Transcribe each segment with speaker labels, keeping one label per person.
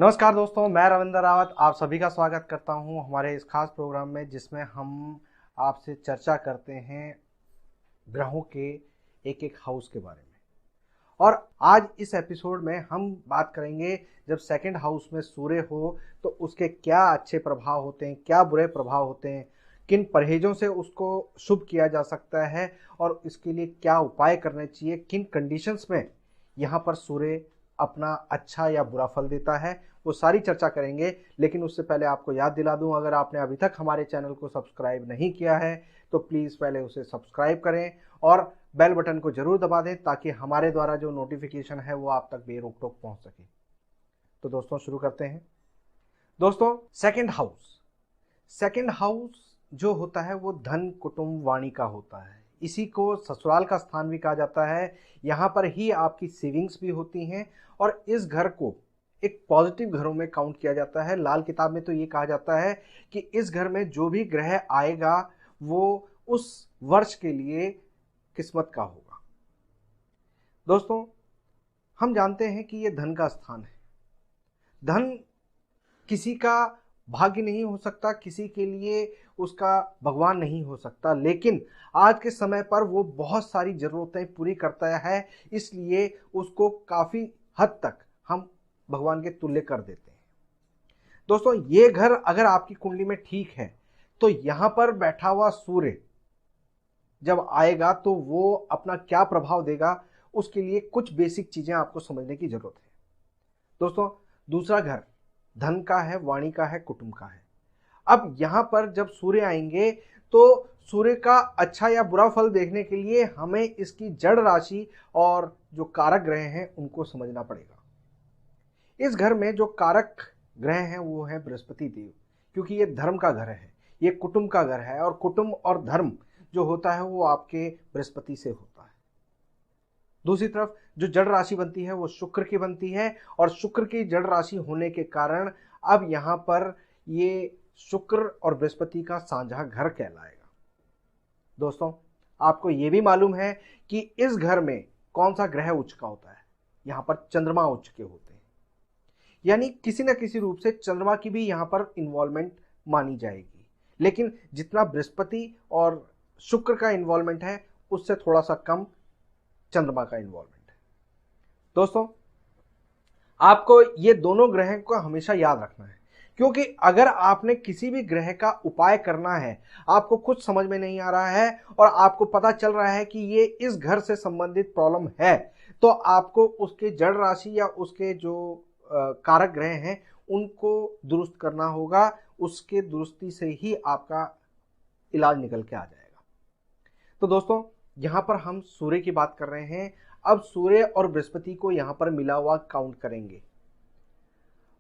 Speaker 1: नमस्कार दोस्तों, मैं रविंद्र रावत आप सभी का स्वागत करता हूं हमारे इस खास प्रोग्राम में जिसमें हम आपसे चर्चा करते हैं ग्रहों के एक एक हाउस के बारे में। और आज इस एपिसोड में हम बात करेंगे जब सेकंड हाउस में सूर्य हो तो उसके क्या अच्छे प्रभाव होते हैं, क्या बुरे प्रभाव होते हैं, किन परहेजों से उसको शुभ किया जा सकता है और इसके लिए क्या उपाय करने चाहिए, किन कंडीशंस में यहाँ पर सूर्य अपना अच्छा या बुरा फल देता है, वो सारी चर्चा करेंगे। लेकिन उससे पहले आपको याद दिला दूं, अगर आपने अभी तक हमारे चैनल को सब्सक्राइब नहीं किया है तो प्लीज़ पहले उसे सब्सक्राइब करें और बेल बटन को जरूर दबा दें ताकि हमारे द्वारा जो नोटिफिकेशन है वो आप तक बेरोक टोक पहुंच सके। तो दोस्तों शुरू करते हैं। दोस्तों सेकंड हाउस जो होता है वो धन कुटुंब वाणी का होता है। इसी को ससुराल का स्थान भी कहा जाता है। यहाँ पर ही आपकी सेविंग्स भी होती हैं और इस घर को एक पॉजिटिव घरों में काउंट किया जाता है। लाल किताब में तो ये कहा जाता है कि इस घर में जो भी ग्रह आएगा वो उस वर्ष के लिए किस्मत का होगा। दोस्तों हम जानते हैं कि ये धन का स्थान है। धन किसी का भाग्य नहीं हो सकता, किसी के लिए उसका भगवान नहीं हो सकता, लेकिन आज के समय पर वो बहुत सारी जरूरतें पूरी करता है, इसलिए उसको काफी हद तक हम भगवान के तुल्य कर देते हैं। दोस्तों ये घर अगर आपकी कुंडली में ठीक है तो यहां पर बैठा हुआ सूर्य जब आएगा तो वो अपना क्या प्रभाव देगा, उसके लिए कुछ बेसिक चीजें आपको समझने की जरूरत है। दोस्तों दूसरा घर धन का है, वाणी का है, कुटुंब का है। अब यहां पर जब सूर्य आएंगे तो सूर्य का अच्छा या बुरा फल देखने के लिए हमें इसकी जड़ राशि और जो कारक ग्रह हैं उनको समझना पड़ेगा। इस घर में जो कारक ग्रह हैं वो है बृहस्पति देव, क्योंकि ये धर्म का घर है, ये कुटुंब का घर है और कुटुंब और धर्म जो होता है वो आपके बृहस्पति से होता है। दूसरी तरफ जो जड़ राशि बनती है वो शुक्र की बनती है और शुक्र की जड़ राशि होने के कारण अब यहाँ पर ये शुक्र और बृहस्पति का साझा घर कहलाएगा। दोस्तों आपको ये भी मालूम है कि इस घर में कौन सा ग्रह उच्च का होता है? यहाँ पर चंद्रमा उच्च के होते हैं, यानी किसी न किसी रूप से चंद्रमा की भी यहाँ पर इन्वॉल्वमेंट मानी जाएगी। लेकिन जितना बृहस्पति और शुक्र का इन्वॉल्वमेंट है उससे थोड़ा सा कम चंद्रमा का इन्वॉल्वमेंट है। दोस्तों आपको ये दोनों ग्रह को हमेशा याद रखना है, क्योंकि अगर आपने किसी भी ग्रह का उपाय करना है, आपको कुछ समझ में नहीं आ रहा है और आपको पता चल रहा है कि ये इस घर से संबंधित प्रॉब्लम है, तो आपको उसके जड़ राशि या उसके जो कारक ग्रह हैं उनको दुरुस्त करना होगा। उसके दुरुस्ती से ही आपका इलाज निकल के आ जाएगा। तो दोस्तों यहां पर हम सूर्य की बात कर रहे हैं। अब सूर्य और बृहस्पति को यहां पर मिला हुआ काउंट करेंगे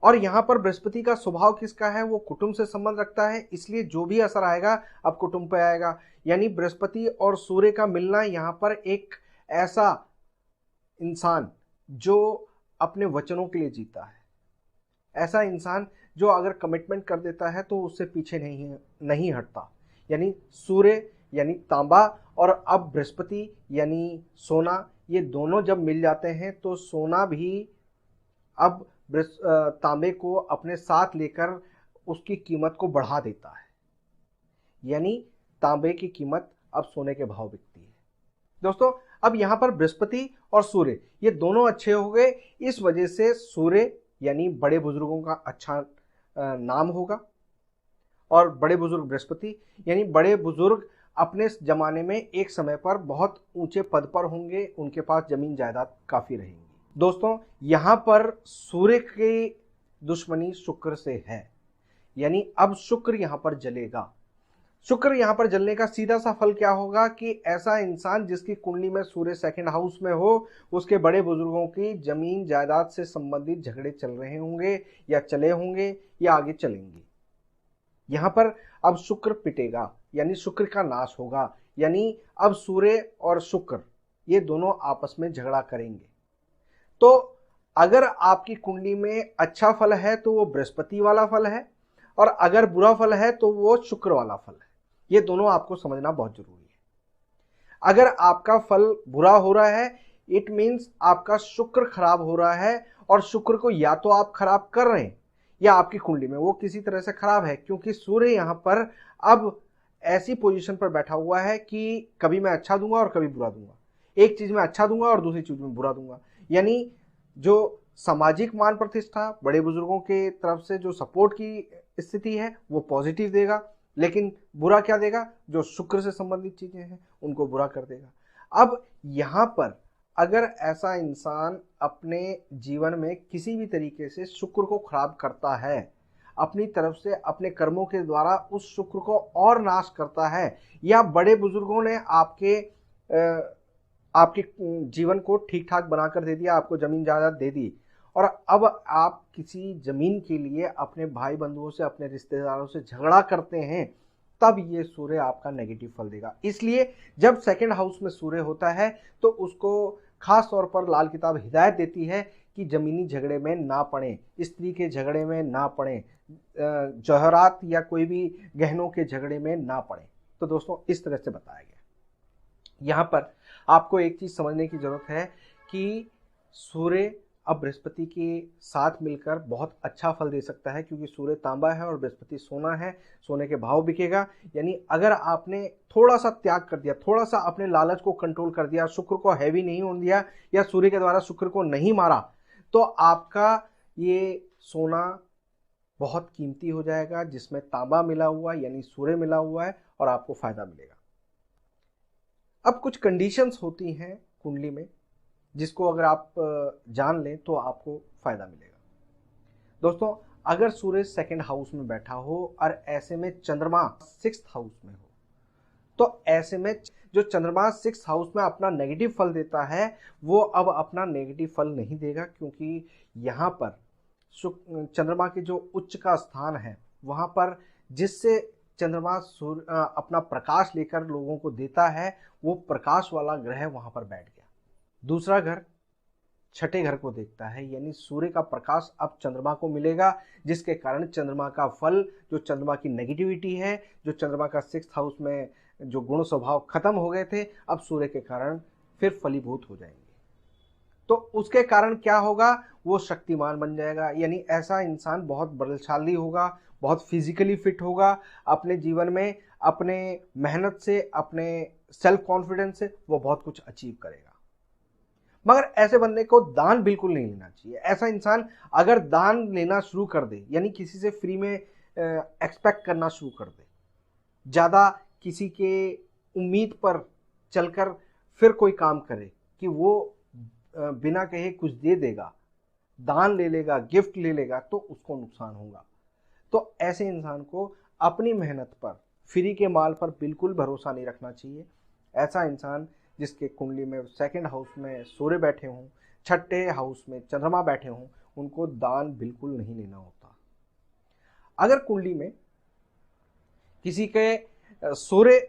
Speaker 1: और यहां पर बृहस्पति का स्वभाव किसका है? वो कुटुंब से संबंध रखता है, इसलिए जो भी असर आएगा अब कुटुंब पे आएगा। यानी बृहस्पति और सूर्य का मिलना यहां पर एक ऐसा इंसान जो अपने वचनों के लिए जीता है, ऐसा इंसान जो अगर कमिटमेंट कर देता है तो उससे पीछे नहीं हटता। यानी सूर्य यानी तांबा और अब बृहस्पति यानी सोना, ये दोनों जब मिल जाते हैं तो सोना भी अब तांबे को अपने साथ लेकर उसकी कीमत को बढ़ा देता है। यानी तांबे की कीमत अब सोने के भाव बिकती है। दोस्तों अब यहां पर बृहस्पति और सूर्य ये दोनों अच्छे हो गए, इस वजह से सूर्य यानी बड़े बुजुर्गों का अच्छा नाम होगा और बड़े बुजुर्ग बृहस्पति यानी बड़े बुजुर्ग अपने जमाने में एक समय पर बहुत ऊंचे पद पर होंगे, उनके पास जमीन जायदाद काफी रहेंगी। दोस्तों यहां पर सूर्य की दुश्मनी शुक्र से है, यानी अब शुक्र यहां पर जलेगा। शुक्र यहां पर जलने का सीधा सा फल क्या होगा कि ऐसा इंसान जिसकी कुंडली में सूर्य सेकंड हाउस में हो, उसके बड़े बुजुर्गों की जमीन जायदाद से संबंधित झगड़े चल रहे होंगे या चले होंगे या आगे चलेंगे। यहां पर अब शुक्र पिटेगा, यानी शुक्र का नाश होगा। यानी अब सूर्य और शुक्र ये दोनों आपस में झगड़ा करेंगे। तो अगर आपकी कुंडली में अच्छा फल है तो वो बृहस्पति वाला फल है और अगर बुरा फल है तो वो शुक्र वाला फल है। ये दोनों आपको समझना बहुत जरूरी है। अगर आपका फल बुरा हो रहा है इट मीन्स आपका शुक्र खराब हो रहा है और शुक्र को या तो आप खराब कर रहे हैं या आपकी कुंडली में वो किसी तरह से खराब है, क्योंकि सूर्य यहाँ पर अब ऐसी पोजीशन पर बैठा हुआ है कि कभी मैं अच्छा दूंगा और कभी बुरा दूंगा, एक चीज में अच्छा दूंगा और दूसरी चीज में बुरा दूंगा। यानी जो सामाजिक मान प्रतिष्ठा, बड़े बुजुर्गों के तरफ से जो सपोर्ट की स्थिति है वो पॉजिटिव देगा, लेकिन बुरा क्या देगा, जो शुक्र से संबंधित चीजें हैं उनको बुरा कर देगा। अब यहाँ पर अगर ऐसा इंसान अपने जीवन में किसी भी तरीके से शुक्र को खराब करता है, अपनी तरफ से अपने कर्मों के द्वारा उस शुक्र को और नाश करता है, या बड़े बुजुर्गों ने आपके जीवन को ठीक ठाक बनाकर दे दिया, आपको जमीन जायदाद दे दी, और अब आप किसी जमीन के लिए अपने भाई बंधुओं से, अपने रिश्तेदारों से झगड़ा करते हैं, तब ये सूर्य आपका नेगेटिव फल देगा। इसलिए जब सेकंड हाउस में सूर्य होता है तो उसको खास तौर पर लाल किताब हिदायत देती है कि जमीनी झगड़े में ना पड़े, स्त्री के झगड़े में ना पड़े, जौहरात या कोई भी गहनों के झगड़े में ना पड़े। तो दोस्तों इस तरह से बताया गया। यहाँ पर आपको एक चीज समझने की जरूरत है कि सूर्य अब बृहस्पति के साथ मिलकर बहुत अच्छा फल दे सकता है, क्योंकि सूर्य तांबा है और बृहस्पति सोना है, सोने के भाव बिकेगा। यानी अगर आपने थोड़ा सा त्याग कर दिया, थोड़ा सा अपने लालच को कंट्रोल कर दिया, शुक्र को हैवी नहीं होने दिया या सूर्य के द्वारा शुक्र को नहीं मारा, तो आपका ये सोना बहुत कीमती हो जाएगा, जिसमें तांबा मिला हुआ यानी सूर्य मिला हुआ है, और आपको फायदा मिलेगा। अब कुछ कंडीशंस होती हैं कुंडली में जिसको अगर आप जान लें तो आपको फायदा मिलेगा। दोस्तों अगर सूर्य सेकंड हाउस में बैठा हो और ऐसे में चंद्रमा सिक्स्थ हाउस में हो, तो ऐसे में जो चंद्रमा सिक्स्थ हाउस में अपना नेगेटिव फल देता है वो अब अपना नेगेटिव फल नहीं देगा, क्योंकि यहाँ पर चंद्रमा के जो उच्च का स्थान है वहाँ पर जिससे चंद्रमा अपना प्रकाश लेकर लोगों को देता है, वो प्रकाश वाला ग्रह वहाँ पर बैठ गया। दूसरा घर छठे घर को देखता है, यानी सूर्य का प्रकाश अब चंद्रमा को मिलेगा, जिसके कारण चंद्रमा का फल, जो चंद्रमा की नेगेटिविटी है, जो चंद्रमा का सिक्स्थ हाउस में जो गुण स्वभाव खत्म हो गए थे, अब सूर्य के कारण फिर फलीभूत हो जाएंगे। तो उसके कारण क्या होगा, वो शक्तिमान बन जाएगा। यानी ऐसा इंसान बहुत बलशाली होगा, बहुत फिजिकली फिट होगा, अपने जीवन में अपने मेहनत से, अपने सेल्फ कॉन्फिडेंस से वो बहुत कुछ अचीव करेगा। मगर ऐसे बंदे को दान बिल्कुल नहीं लेना चाहिए। ऐसा इंसान अगर दान लेना शुरू कर दे, यानी किसी से फ्री में एक्सपेक्ट करना शुरू कर दे, ज़्यादा किसी के उम्मीद पर चलकर फिर कोई काम करे कि वो बिना कहे कुछ दे देगा, दान ले लेगा, गिफ्ट ले लेगा, तो उसको नुकसान होगा। तो ऐसे इंसान को अपनी मेहनत पर, फ्री के माल पर बिल्कुल भरोसा नहीं रखना चाहिए। ऐसा इंसान जिसके कुंडली में सेकंड हाउस में सूर्य बैठे हों, छठे हाउस में चंद्रमा बैठे हों, उनको दान बिल्कुल नहीं लेना होता। अगर कुंडली में किसी के सूर्य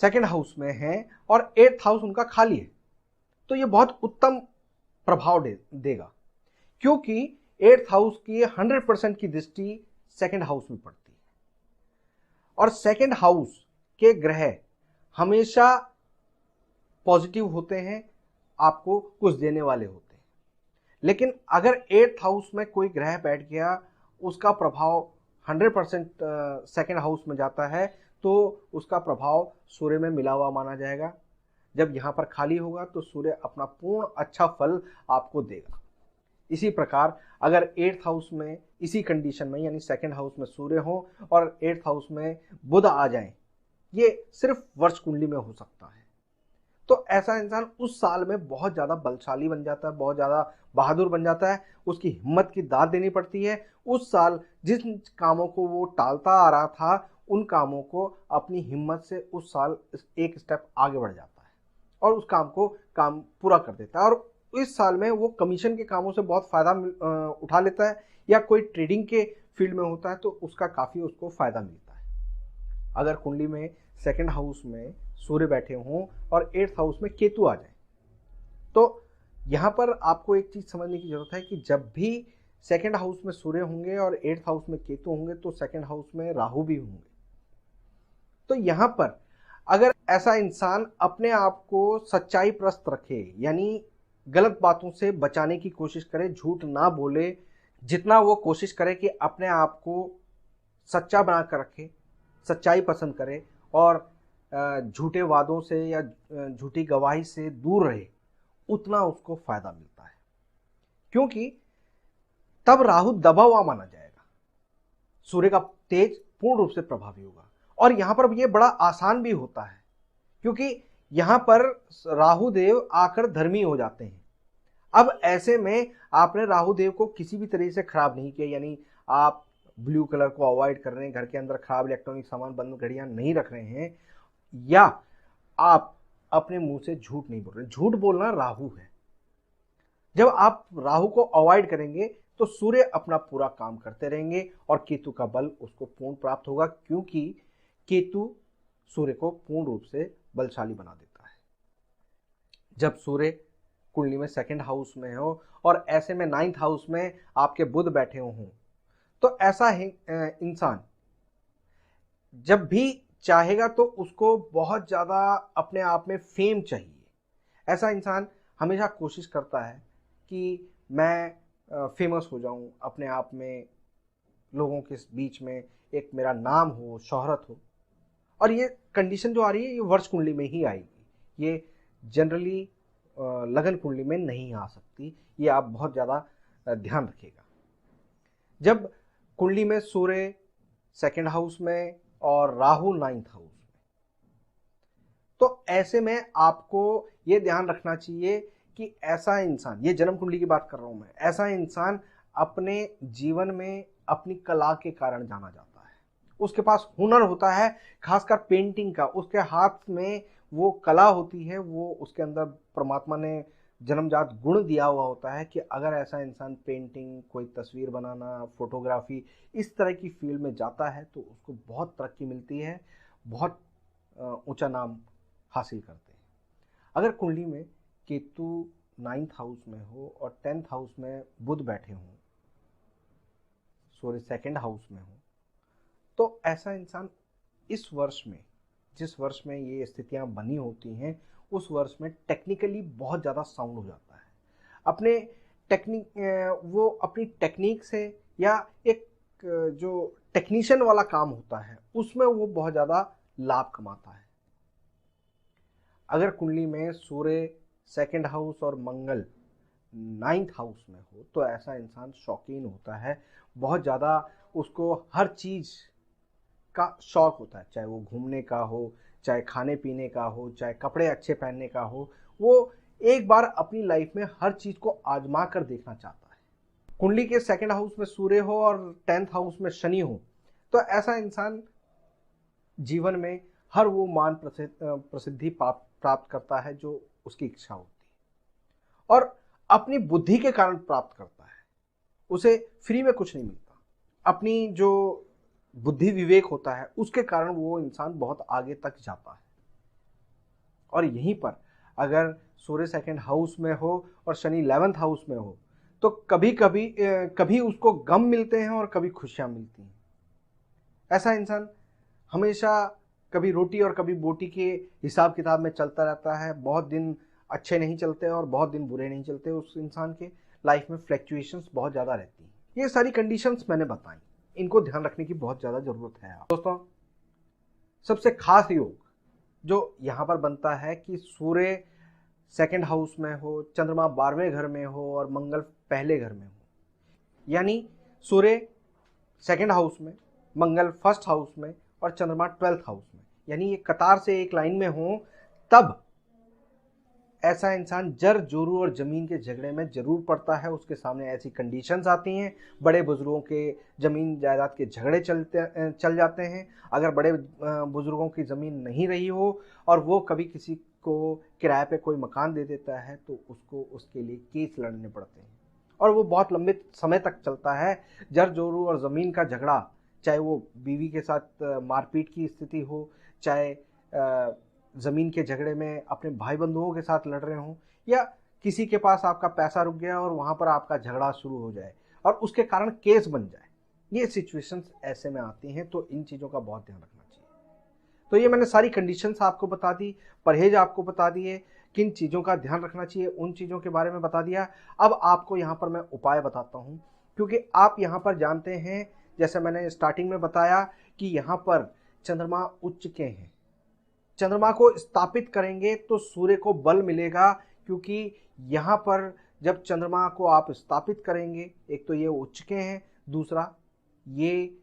Speaker 1: सेकंड हाउस में है और एट्थ हाउस उनका खाली है, तो ये बहुत उत्तम प्रभाव देगा, क्योंकि एट्थ हाउस की 100% की दृष्टि सेकंड हाउस में पड़ती है, और सेकंड हाउस के ग्रह हमेशा पॉजिटिव होते हैं, आपको कुछ देने वाले होते हैं। लेकिन अगर एट्थ हाउस में कोई ग्रह बैठ गया, उसका प्रभाव 100% सेकंड हाउस में जाता है, तो उसका प्रभाव सूर्य में मिला हुआ माना जाएगा। जब यहाँ पर खाली होगा तो सूर्य अपना पूर्ण अच्छा फल आपको देगा। इसी प्रकार अगर एट्थ हाउस में इसी कंडीशन में, यानी सेकंड हाउस में सूर्य हो और एट्थ हाउस में बुध आ जाए, ये सिर्फ वर्ष कुंडली में हो सकता है, तो ऐसा इंसान उस साल में बहुत ज़्यादा बलशाली बन जाता है, बहुत ज़्यादा बहादुर बन जाता है। उसकी हिम्मत की दाद देनी पड़ती है। उस साल जिन कामों को वो टालता आ रहा था, उन कामों को अपनी हिम्मत से उस साल एक स्टेप आगे बढ़ जाता है और उस काम पूरा कर देता है। और इस साल में वो कमीशन के कामों से बहुत फ़ायदा उठा लेता है, या कोई ट्रेडिंग के फील्ड में होता है तो उसका काफ़ी उसको फ़ायदा मिलता है। अगर कुंडली में सेकंड हाउस में सूर्य बैठे हों और एट्थ हाउस में केतु आ जाए, तो यहाँ पर आपको एक चीज़ समझने की जरूरत है कि जब भी सेकंड हाउस में सूर्य होंगे और एट्थ हाउस में केतु होंगे, तो सेकंड हाउस में राहु भी होंगे। तो यहाँ पर अगर ऐसा इंसान अपने आप को सच्चाई प्रस्त रखे, यानी गलत बातों से बचाने की कोशिश करे, झूठ ना बोले, जितना वो कोशिश करे कि अपने आप को सच्चा बना कर रखे, सच्चाई पसंद करे और झूठे वादों से या झूठी गवाही से दूर रहे, उतना उसको फायदा मिलता है, क्योंकि तब राहु दबा हुआ माना जाएगा, सूर्य का तेज पूर्ण रूप से प्रभावी होगा। और यहां पर ये बड़ा आसान भी होता है, क्योंकि यहां पर राहु देव आकर धर्मी हो जाते हैं। अब ऐसे में आपने राहु देव को किसी भी तरीके से खराब नहीं किया, यानी आप ब्लू कलर को अवॉइड कर रहे हैं, घर के अंदर खराब इलेक्ट्रॉनिक सामान, बंद घड़ियां नहीं रख रहे हैं, या आप अपने मुंह से झूठ नहीं बोल रहे। झूठ बोलना राहु है। जब आप राहु को अवॉइड करेंगे तो सूर्य अपना पूरा काम करते रहेंगे और केतु का बल उसको पूर्ण प्राप्त होगा, क्योंकि केतु सूर्य को पूर्ण रूप से बलशाली बना देता है। जब सूर्य कुंडली में सेकंड हाउस में हो और ऐसे में 9th हाउस में आपके बुध बैठे हों, तो ऐसा इंसान जब भी चाहेगा तो उसको बहुत ज़्यादा अपने आप में फेम चाहिए। ऐसा इंसान हमेशा कोशिश करता है कि मैं फेमस हो जाऊं, अपने आप में लोगों के बीच में एक मेरा नाम हो, शोहरत हो। और ये कंडीशन जो आ रही है ये वर्ष कुंडली में ही आएगी, ये जनरली लगन कुंडली में नहीं आ सकती। ये आप बहुत ज़्यादा ध्यान रखिएगा। जब कुंडली में सूर्य सेकंड हाउस में और राहु 9th हाउस में, तो ऐसे में आपको ये ध्यान रखना चाहिए कि ऐसा इंसान, ये जन्म कुंडली की बात कर रहा हूं मैं, ऐसा इंसान अपने जीवन में अपनी कला के कारण जाना जाता है। उसके पास हुनर होता है, खासकर पेंटिंग का, उसके हाथ में वो कला होती है, वो उसके अंदर परमात्मा ने जन्मजात गुण दिया हुआ होता है कि अगर ऐसा इंसान पेंटिंग, कोई तस्वीर बनाना, फोटोग्राफी, इस तरह की फील्ड में जाता है तो उसको बहुत तरक्की मिलती है, बहुत ऊंचा नाम हासिल करते हैं। अगर कुंडली में केतु 9th हाउस में हो और 10th हाउस में बुध बैठे हों, सूर्य सेकंड हाउस में हो, तो ऐसा इंसान इस वर्ष में, जिस वर्ष में ये स्थितियां बनी होती हैं, उस वर्ष में टेक्निकली बहुत ज़्यादा साउंड हो जाता है। वो अपनी टेक्निक से, या एक जो टेक्नीशियन वाला काम होता है उसमें वो बहुत ज़्यादा लाभ कमाता है। अगर कुंडली में सूर्य सेकंड हाउस और मंगल 9th हाउस में हो तो ऐसा इंसान शौकीन होता है, बहुत ज़्यादा उसको हर चीज़ का शौक होता है, चाहे वो घूमने का हो, चाहे खाने पीने का हो, चाहे कपड़े अच्छे पहनने का हो। वो एक बार अपनी लाइफ में हर चीज़ को आजमा कर देखना चाहता है। कुंडली के सेकंड हाउस में सूर्य हो और 10th हाउस में शनि हो तो ऐसा इंसान जीवन में हर वो मान प्रसिद्धि प्राप्त करता है जो उसकी इच्छा होती है, और अपनी बुद्धि के कारण प्राप्त करता है। उसे फ्री में कुछ नहीं मिलता, अपनी जो बुद्धि विवेक होता है उसके कारण वो इंसान बहुत आगे तक जाता है। और यहीं पर अगर सूर्य सेकंड हाउस में हो और शनि 11th हाउस में हो तो कभी उसको गम मिलते हैं और कभी खुशियां मिलती हैं। ऐसा इंसान हमेशा कभी रोटी और कभी बोटी के हिसाब किताब में चलता रहता है। बहुत दिन अच्छे नहीं चलते और बहुत दिन बुरे नहीं चलते, उस इंसान के लाइफ में फ्लैक्चुएशंस बहुत ज़्यादा रहती हैं। ये सारी कंडीशंस मैंने बताई, इनको ध्यान रखने की बहुत ज़्यादा ज़रूरत है। दोस्तों, सबसे खास योग जो यहाँ पर बनता है कि सूर्य सेकंड हाउस में हो, चंद्रमा 12वें घर में हो और मंगल पहले घर में हो, यानी सूर्य सेकंड हाउस में, मंगल फर्स्ट हाउस में और चंद्रमा 12th हाउस में, यानी ये कतार से एक लाइन में हो, तब ऐसा इंसान जर जोरू और जमीन के झगड़े में जरूर पड़ता है। उसके सामने ऐसी कंडीशंस आती हैं, बड़े बुजुर्गों के जमीन जायदाद के झगड़े चल जाते हैं। अगर बड़े बुजुर्गों की ज़मीन नहीं रही हो और वो कभी किसी को किराए पे कोई मकान दे देता है तो उसको उसके लिए केस लड़ने पड़ते हैं और वो बहुत लंबे समय तक चलता है। जर जोरू और ज़मीन का झगड़ा, चाहे वो बीवी के साथ मारपीट की स्थिति हो, चाहे ज़मीन के झगड़े में अपने भाई बंधुओं के साथ लड़ रहे हों, या किसी के पास आपका पैसा रुक गया और वहाँ पर आपका झगड़ा शुरू हो जाए और उसके कारण केस बन जाए, ये सिचुएशंस ऐसे में आती हैं। तो इन चीज़ों का बहुत ध्यान रखना चाहिए। तो ये मैंने सारी कंडीशंस आपको बता दी, परहेज आपको बता दिए किन चीज़ों का ध्यान रखना चाहिए उन चीज़ों के बारे में बता दिया। अब आपको यहाँ पर मैं उपाय बताता हूँ, क्योंकि आप यहाँ पर जानते हैं, जैसे मैंने स्टार्टिंग में बताया कि यहाँ पर चंद्रमा उच्च के हैं। चंद्रमा को स्थापित करेंगे तो सूर्य को बल मिलेगा, क्योंकि यहाँ पर जब चंद्रमा को आप स्थापित करेंगे, एक तो ये उच्च के हैं, दूसरा ये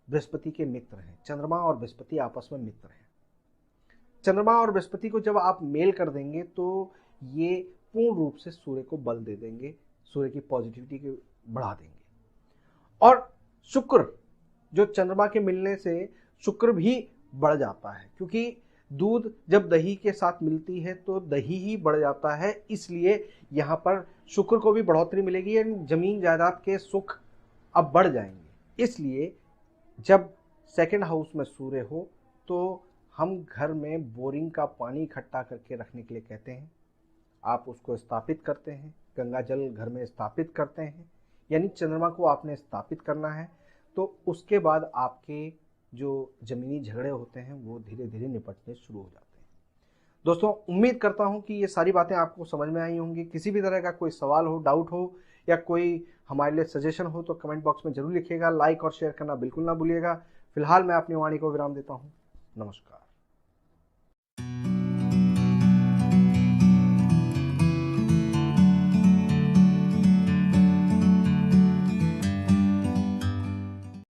Speaker 1: बृहस्पति के मित्र हैं। चंद्रमा और बृहस्पति आपस में मित्र हैं। चंद्रमा और बृहस्पति को जब आप मेल कर देंगे तो ये पूर्ण रूप से सूर्य को बल दे देंगे, सूर्य की पॉजिटिविटी को बढ़ा देंगे। और शुक्र, जो चंद्रमा के मिलने से शुक्र भी बढ़ जाता है, क्योंकि दूध जब दही के साथ मिलती है तो दही ही बढ़ जाता है, इसलिए यहाँ पर शुक्र को भी बढ़ोतरी मिलेगी, यानी जमीन जायदाद के सुख अब बढ़ जाएंगे। इसलिए जब सेकंड हाउस में सूर्य हो तो हम घर में बोरिंग का पानी इकट्ठा करके रखने के लिए कहते हैं। आप उसको स्थापित करते हैं, गंगा जल घर में स्थापित करते हैं, यानी चंद्रमा को आपने स्थापित करना है। तो उसके बाद आपके जो ज़मीनी झगड़े होते हैं वो धीरे धीरे निपटने शुरू हो जाते हैं। दोस्तों, उम्मीद करता हूँ कि ये सारी बातें आपको समझ में आई होंगी। किसी भी तरह का कोई सवाल हो, डाउट हो या कोई हमारे लिए सजेशन हो तो कमेंट बॉक्स में जरूर लिखिएगा। लाइक और शेयर करना बिल्कुल ना भूलिएगा। फिलहाल मैं अपनी वाणी को विराम देता हूँ। नमस्कार।